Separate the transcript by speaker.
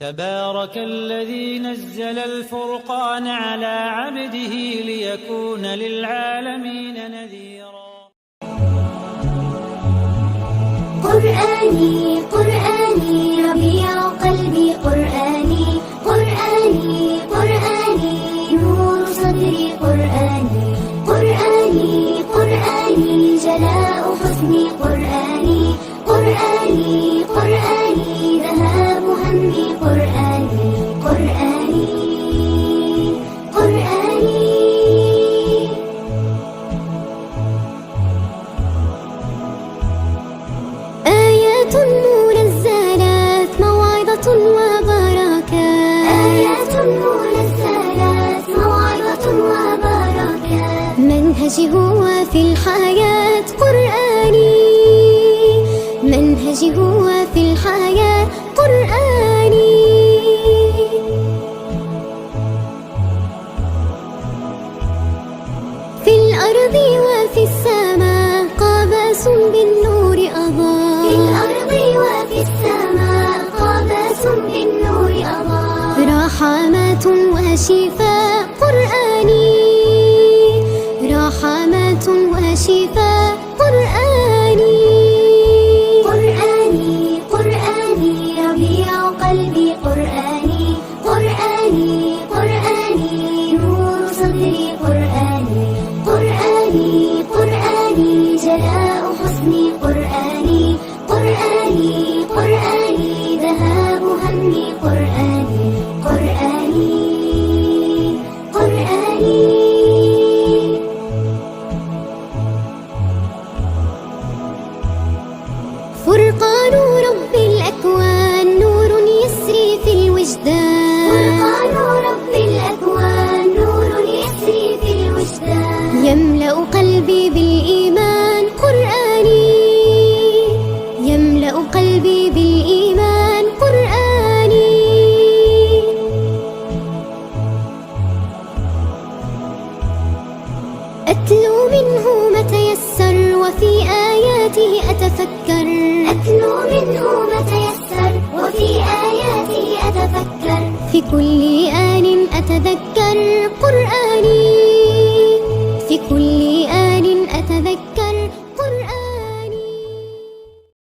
Speaker 1: تبارك الذي نزل الفرقان على عبده ليكون للعالمين نذيرا.
Speaker 2: قرآني قرآني ربيع قلبي، قرآني قرآني قرآني نور صدري، قرآني قرآني قرآني جلاء حزني، قرآني قرآني قرآني ذهاب همي، قرآني قرآني قرآني. آيات منزلات موعظة وبركات، آيات منزلات موعظة وبركات، منهجي هو في الحياة قرآني، منهجي هو في الحياة قرآني. في الأرض وفي السماء قابس بالنور أضاء، في الأرض وفي السماء قابس بالنور أضاء، رحمات وشفاء قرآني، رحمات وشفاء قرآني. قرآني قرآني ربيع قلبي، قرآني قرآني قرآني نور صدري، قرآني قرآني قرآني جلاء حزني، قرآني قرآني قرآني ذهاب همي، قرآني قرآني قرآني. فرقان رب الأكوان نور يسري في الوجدان، فرقان رب الأكوان نور يسري في الوجدان، يملأ قلبي بالإيمان قرآني، يملأ قلبي بالإيمان قرآني. أتلو منه ما تيسر وفي آياته أتفكر، أتلو منه ما تيسر وفي آياته أتفكر، في كل آن أتذكر قرآني، في كل